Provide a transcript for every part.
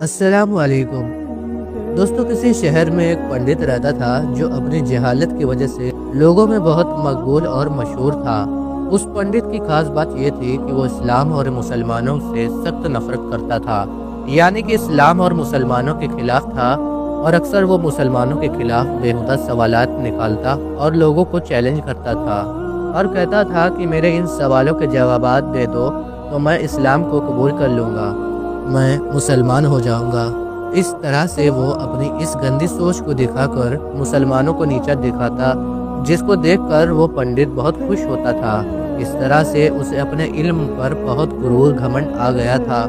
अस्सलाम वालेकुम। दोस्तों, किसी शहर में एक पंडित रहता था जो अपनी जहालत की वजह से लोगों में बहुत मकबूल और मशहूर था। उस पंडित की खास बात यह थी कि वो इस्लाम और मुसलमानों से सख्त नफरत करता था, यानी कि इस्लाम और मुसलमानों के खिलाफ था। और अक्सर वो मुसलमानों के खिलाफ बेहुदा सवालात निकालता और लोगों को चैलेंज करता था और कहता था कि मेरे इन सवालों के जवाबात दे दो तो मैं इस्लाम को कबूल कर लूँगा, मैं मुसलमान हो जाऊंगा। इस तरह से वो अपनी इस गंदी सोच को दिखाकर मुसलमानों को नीचा दिखाता, जिसको देखकर वो पंडित बहुत खुश होता था। इस तरह से उसे अपने इल्म पर बहुत गुरूर घमंड आ गया था।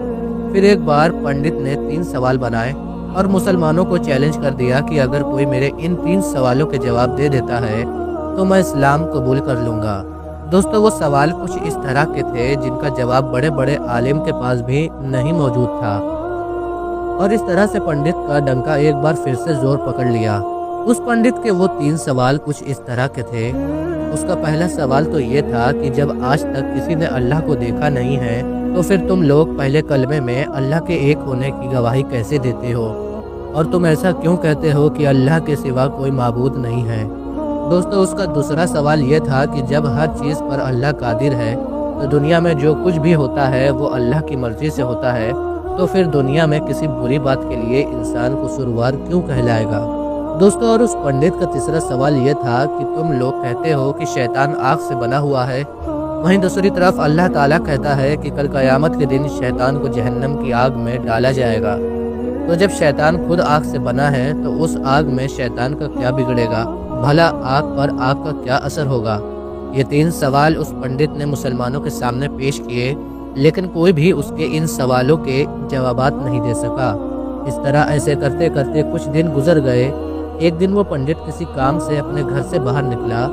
फिर एक बार पंडित ने 3 सवाल बनाए और मुसलमानों को चैलेंज कर दिया कि अगर कोई मेरे इन 3 सवालों के जवाब दे देता है तो मैं इस्लाम कबूल कर लूँगा। दोस्तों, वो सवाल कुछ इस तरह के थे जिनका जवाब बड़े बड़े आलिम के पास भी नहीं मौजूद था। और इस तरह से पंडित का डंका एक बार फिर से जोर पकड़ लिया। उस पंडित के वो 3 सवाल कुछ इस तरह के थे। उसका पहला सवाल तो ये था कि जब आज तक किसी ने अल्लाह को देखा नहीं है तो फिर तुम लोग पहले कलमे में अल्लाह के एक होने की गवाही कैसे देते हो, और तुम ऐसा क्यों कहते हो कि अल्लाह के सिवा कोई माबूद नहीं है। दोस्तों, उसका दूसरा सवाल ये था कि जब हर चीज़ पर अल्लाह कादिर है तो दुनिया में जो कुछ भी होता है वो अल्लाह की मर्ज़ी से होता है, तो फिर दुनिया में किसी बुरी बात के लिए इंसान को कसूरवार क्यों कहलाएगा। दोस्तों, और उस पंडित का तीसरा सवाल ये था कि तुम लोग कहते हो कि शैतान आग से बना हुआ है, वहीं दूसरी तरफ अल्लाह ताला कहता है कि कल क़यामत के दिन शैतान को जहन्नम की आग में डाला जाएगा। तो जब शैतान खुद आग से बना है तो उस आग में शैतान का क्या बिगड़ेगा, भला आग पर आग का क्या असर होगा। ये 3 सवाल उस पंडित ने मुसलमानों के सामने पेश किए, लेकिन कोई भी उसके इन सवालों के जवाबात नहीं दे सका। इस तरह ऐसे करते करते कुछ दिन गुजर गए। एक दिन वो पंडित किसी काम से अपने घर से बाहर निकला।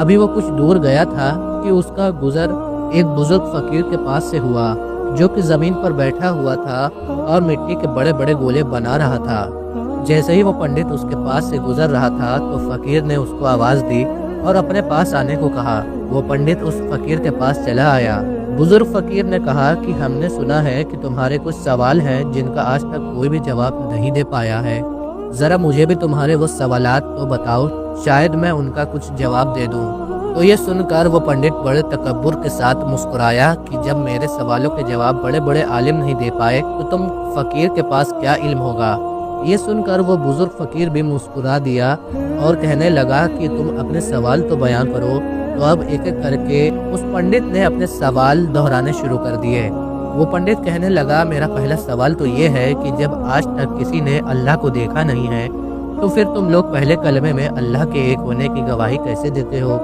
अभी वो कुछ दूर गया था कि उसका गुजर एक बुजुर्ग फकीर के पास से हुआ, जो कि ज़मीन पर बैठा हुआ था और मिट्टी के बड़े बड़े गोले बना रहा था। जैसे ही वो पंडित उसके पास से गुजर रहा था तो फकीर ने उसको आवाज़ दी और अपने पास आने को कहा। वो पंडित उस फकीर के पास चला आया। बुजुर्ग फकीर ने कहा कि हमने सुना है कि तुम्हारे कुछ सवाल हैं जिनका आज तक कोई भी जवाब नहीं दे पाया है। ज़रा मुझे भी तुम्हारे वो सवालात तो बताओ, शायद मैं उनका कुछ जवाब दे दूं। तो ये सुनकर वो पंडित बड़े तकब्बुर के साथ मुस्कुराया कि जब मेरे सवालों के जवाब बड़े बड़े आलिम नहीं दे पाए तो तुम फकीर के पास क्या इल्म होगा। ये सुनकर वो बुजुर्ग फकीर भी मुस्कुरा दिया और कहने लगा कि तुम अपने सवाल तो बयान करो। तो अब एक एक करके उस पंडित ने अपने सवाल दोहराने शुरू कर दिए। वो पंडित कहने लगा, मेरा पहला सवाल तो ये है कि जब आज तक किसी ने अल्लाह को देखा नहीं है तो फिर तुम लोग पहले कलमे में अल्लाह के एक होने की गवाही कैसे देते हो।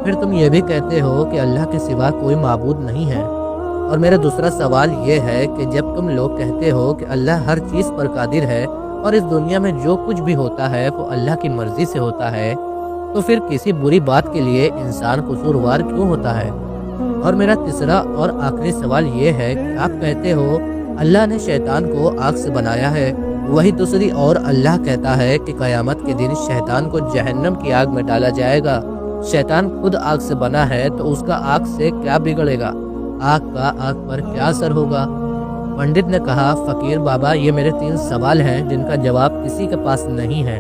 फिर तुम ये भी कहते हो कि अल्लाह के सिवा कोई माबूद नहीं है। और मेरा दूसरा सवाल ये है कि जब तुम लोग कहते हो कि अल्लाह हर चीज़ पर कादिर है और इस दुनिया में जो कुछ भी होता है वो अल्लाह की मर्ज़ी से होता है, तो फिर किसी बुरी बात के लिए इंसान कसूरवार क्यों होता है। और मेरा तीसरा और आखिरी सवाल ये है कि आप कहते हो अल्लाह ने शैतान को आग से बनाया है, वही दूसरी और अल्लाह कहता है कि क़यामत के दिन शैतान को जहन्नम की आग में डाला जाएगा। शैतान खुद आग से बना है तो उसका आग से क्या बिगड़ेगा, आग का आग पर क्या असर होगा। पंडित ने कहा, फकीर बाबा, ये मेरे 3 सवाल हैं जिनका जवाब किसी के पास नहीं है।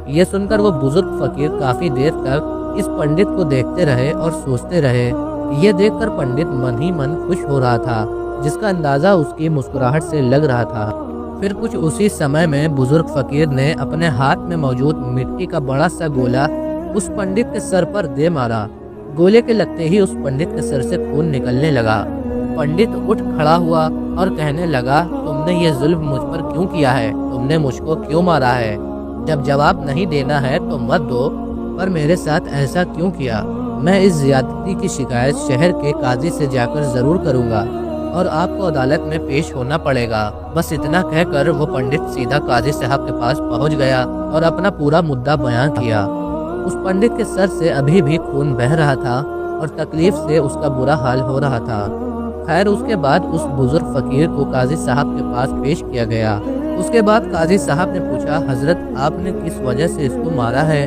ये सुनकर वो बुजुर्ग फकीर काफ़ी देर तक इस पंडित को देखते रहे और सोचते रहे। ये देखकर पंडित मन ही मन खुश हो रहा था, जिसका अंदाज़ा उसकी मुस्कुराहट से लग रहा था। फिर कुछ उसी समय में बुजुर्ग फकीर ने अपने हाथ में मौजूद मिट्टी का बड़ा सा गोला उस पंडित के सर पर दे मारा। गोले के लगते ही उस पंडित के सर से खून निकलने लगा। पंडित उठ खड़ा हुआ और कहने लगा, तुमने ये जुल्म मुझ पर क्यों किया है, तुमने मुझको क्यों मारा है। जब जवाब नहीं देना है तो मत दो, पर मेरे साथ ऐसा क्यों किया। मैं इस ज्यादती की शिकायत शहर के काजी से जाकर ज़रूर करूँगा और आपको अदालत में पेश होना पड़ेगा। बस इतना कहकर वो पंडित सीधा काजी साहब के पास पहुँच गया और अपना पूरा मुद्दा बयां किया। उस पंडित के सर से अभी भी खून बह रहा था और तकलीफ से उसका बुरा हाल हो रहा था। खैर, उसके बाद उस बुजुर्ग फकीर को काजी साहब के पास पेश किया गया। उसके बाद काजी साहब ने पूछा, हजरत आपने किस वजह से इसको मारा है।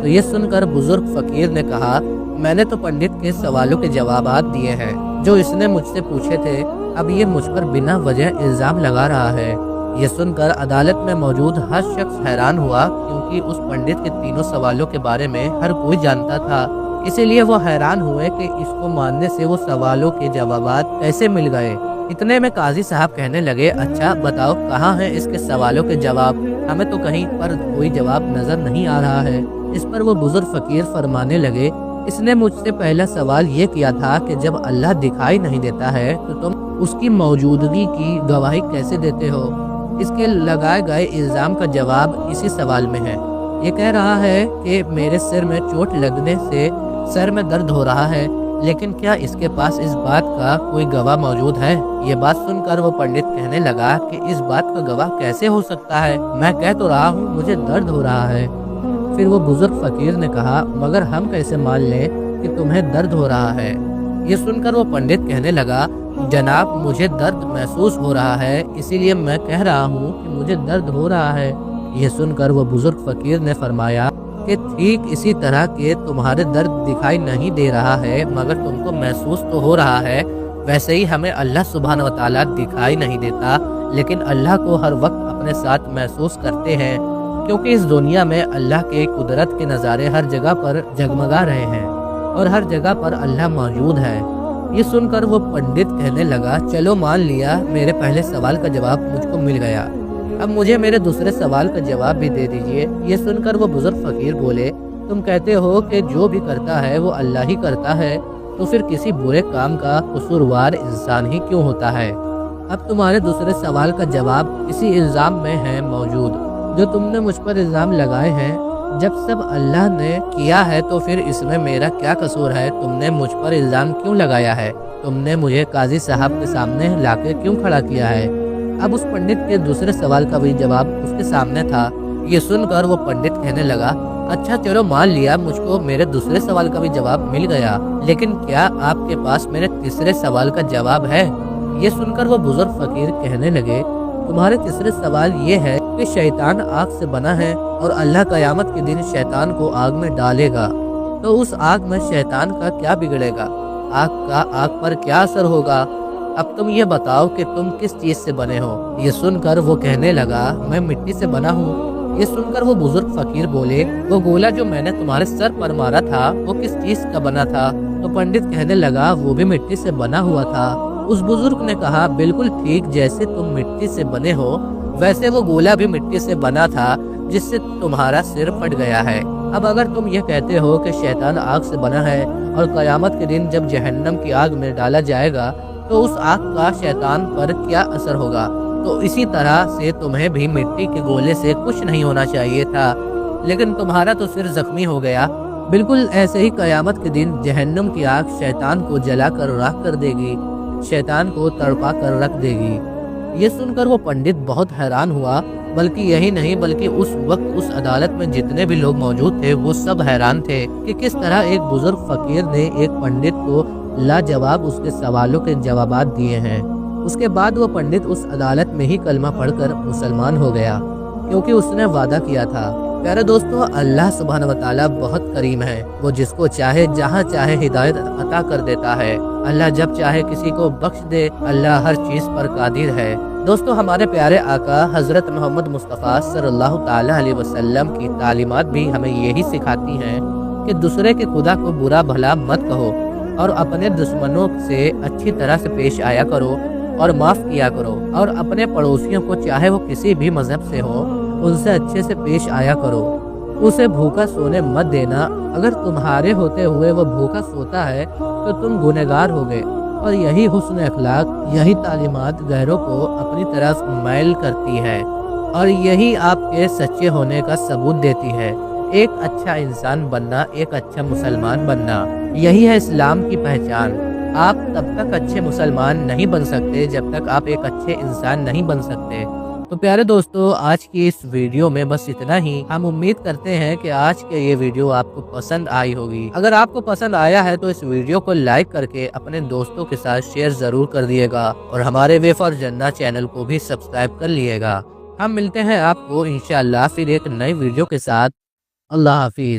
तो ये सुनकर बुजुर्ग फकीर ने कहा, मैंने तो पंडित के सवालों के जवाबात दिए हैं जो इसने मुझसे पूछे थे। अब ये मुझ पर बिना वजह इल्ज़ाम लगा रहा है। یہ سن کر عدالت میں موجود ہر شخص حیران ہوا، کیونکہ اس پنڈت کے تینوں سوالوں کے بارے میں ہر کوئی جانتا تھا۔ اسی لیے وہ حیران ہوئے کہ اس کو ماننے سے وہ سوالوں کے جوابات کیسے مل گئے۔ اتنے میں قاضی صاحب کہنے لگے، اچھا بتاؤ کہاں ہیں اس کے سوالوں کے جواب؟ ہمیں تو کہیں پر کوئی جواب نظر نہیں آ رہا ہے۔ اس پر وہ بزرگ فقیر فرمانے لگے، اس نے مجھ سے پہلا سوال یہ کیا تھا کہ جب اللہ دکھائی نہیں دیتا ہے تو تم اس کی موجودگی کی گواہی کیسے دیتے ہو؟ اس کے لگائے گئے الزام کا جواب اسی سوال میں ہے۔ یہ کہہ رہا ہے کہ میرے سر میں چوٹ لگنے سے سر میں درد ہو رہا ہے، لیکن کیا اس کے پاس اس بات کا کوئی گواہ موجود ہے؟ یہ بات سن کر وہ پنڈت کہنے لگا کہ اس بات کا گواہ کیسے ہو سکتا ہے؟ میں کہہ تو رہا ہوں مجھے درد ہو رہا ہے۔ پھر وہ بزرگ فقیر نے کہا، مگر ہم کیسے مان لیں کہ تمہیں درد ہو رہا ہے؟ یہ سن کر وہ پنڈت کہنے لگا، جناب مجھے درد محسوس ہو رہا ہے، اسی لیے میں کہہ رہا ہوں کہ مجھے درد ہو رہا ہے۔ یہ سن کر وہ بزرگ فقیر نے فرمایا کہ ٹھیک اسی طرح کہ تمہارے درد دکھائی نہیں دے رہا ہے مگر تم کو محسوس تو ہو رہا ہے، ویسے ہی ہمیں اللہ سبحانہ و تعالیٰ دکھائی نہیں دیتا، لیکن اللہ کو ہر وقت اپنے ساتھ محسوس کرتے ہیں، کیونکہ اس دنیا میں اللہ کے قدرت کے نظارے ہر جگہ پر جگمگا رہے ہیں اور ہر جگہ پر اللہ موجود ہے۔ یہ سن کر وہ پنڈت کہنے لگا، چلو مان لیا میرے پہلے سوال کا جواب مجھ کو مل گیا، اب مجھے میرے دوسرے سوال کا جواب بھی دے دیجئے۔ یہ سن کر وہ بزرگ فقیر بولے، تم کہتے ہو کہ جو بھی کرتا ہے وہ اللہ ہی کرتا ہے، تو پھر کسی برے کام کا قصوروار انسان ہی کیوں ہوتا ہے؟ اب تمہارے دوسرے سوال کا جواب اسی الزام میں ہے موجود جو تم نے مجھ پر الزام لگائے ہیں۔ جب سب اللہ نے کیا ہے تو پھر اس میں میرا کیا قصور ہے؟ تم نے مجھ پر الزام کیوں لگایا ہے؟ تم نے مجھے قاضی صاحب کے سامنے لا کے کیوں کھڑا کیا ہے؟ اب اس پنڈت کے دوسرے سوال کا بھی جواب اس کے سامنے تھا۔ یہ سن کر وہ پنڈت کہنے لگا، اچھا چلو مان لیا مجھ کو میرے دوسرے سوال کا بھی جواب مل گیا، لیکن کیا آپ کے پاس میرے تیسرے سوال کا جواب ہے؟ یہ سن کر وہ بزرگ فقیر کہنے لگے، تمہارے تیسرے سوال یہ ہے کہ شیطان آگ سے بنا ہے اور اللہ قیامت کے دن شیطان کو آگ میں ڈالے گا، تو اس آگ میں شیطان کا کیا بگڑے گا؟ آگ کا آگ پر کیا اثر ہوگا؟ اب تم یہ بتاؤ کہ تم کس چیز سے بنے ہو؟ یہ سن کر وہ کہنے لگا، میں مٹی سے بنا ہوں۔ یہ سن کر وہ بزرگ فقیر بولے، وہ گولا جو میں نے تمہارے سر پر مارا تھا وہ کس چیز کا بنا تھا؟ تو پنڈت کہنے لگا، وہ بھی مٹی سے بنا ہوا تھا۔ اس بزرگ نے کہا، بالکل ٹھیک جیسے تم مٹی سے بنے ہو ویسے وہ گولا بھی مٹی سے بنا تھا جس سے تمہارا سر پھٹ گیا ہے۔ اب اگر تم یہ کہتے ہو کہ شیطان آگ سے بنا ہے اور قیامت کے دن جب جہنم کی آگ میں ڈالا جائے گا تو اس آگ کا شیطان پر کیا اثر ہوگا؟ تو اسی طرح سے تمہیں بھی مٹی کے گولے سے کچھ نہیں ہونا چاہیے تھا، لیکن تمہارا تو سر زخمی ہو گیا۔ بالکل ایسے ہی قیامت کے دن جہنم کی آگ شیطان کو جلا کر راکھ کر دے گی، شیطان کو تڑپا کر رکھ دے گی۔ یہ سن کر وہ پنڈت بہت حیران ہوا، بلکہ یہی نہیں بلکہ اس وقت اس عدالت میں جتنے بھی لوگ موجود تھے وہ سب حیران تھے کہ کس طرح ایک بزرگ فقیر نے ایک پنڈت کو لاجواب اس کے سوالوں کے جوابات دیے ہیں۔ اس کے بعد وہ پنڈت اس عدالت میں ہی کلمہ پڑھ کر مسلمان ہو گیا، کیونکہ اس نے وعدہ کیا تھا۔ پیارے دوستو، اللہ سبحانہ و تعالیٰ بہت کریم ہے، وہ جس کو چاہے جہاں چاہے ہدایت عطا کر دیتا ہے۔ اللہ جب چاہے کسی کو بخش دے، اللہ ہر چیز پر قادر ہے۔ دوستو، ہمارے پیارے آقا حضرت محمد مصطفیٰ صلی اللہ تعالیٰ علیہ وسلم کی تعلیمات بھی ہمیں یہی سکھاتی ہیں کہ دوسرے کے خدا کو برا بھلا مت کہو اور اپنے دشمنوں سے اچھی طرح سے پیش آیا کرو اور معاف کیا کرو، اور اپنے پڑوسیوں کو چاہے وہ کسی بھی مذہب سے ہو ان سے اچھے سے پیش آیا کرو۔ اسے بھوکا سونے مت دینا، اگر تمہارے ہوتے ہوئے وہ بھوکا سوتا ہے تو تم گنہگار ہوگے۔ اور یہی حسن اخلاق، یہی تعلیمات غیروں کو اپنی طرف میل کرتی ہے اور یہی آپ کے سچے ہونے کا ثبوت دیتی ہے۔ ایک اچھا انسان بننا، ایک اچھا مسلمان بننا، یہی ہے اسلام کی پہچان۔ آپ تب تک اچھے مسلمان نہیں بن سکتے جب تک آپ ایک اچھے انسان نہیں بن سکتے۔ تو پیارے دوستو، آج کی اس ویڈیو میں بس اتنا ہی۔ ہم امید کرتے ہیں کہ آج کے یہ ویڈیو آپ کو پسند آئی ہوگی۔ اگر آپ کو پسند آیا ہے تو اس ویڈیو کو لائک کر کے اپنے دوستوں کے ساتھ شیئر ضرور کر دیے گا، اور ہمارے وے فار جنہ چینل کو بھی سبسکرائب کر لیے گا۔ ہم ملتے ہیں آپ کو انشاءاللہ پھر ایک نئی ویڈیو کے ساتھ۔ اللہ حافظ۔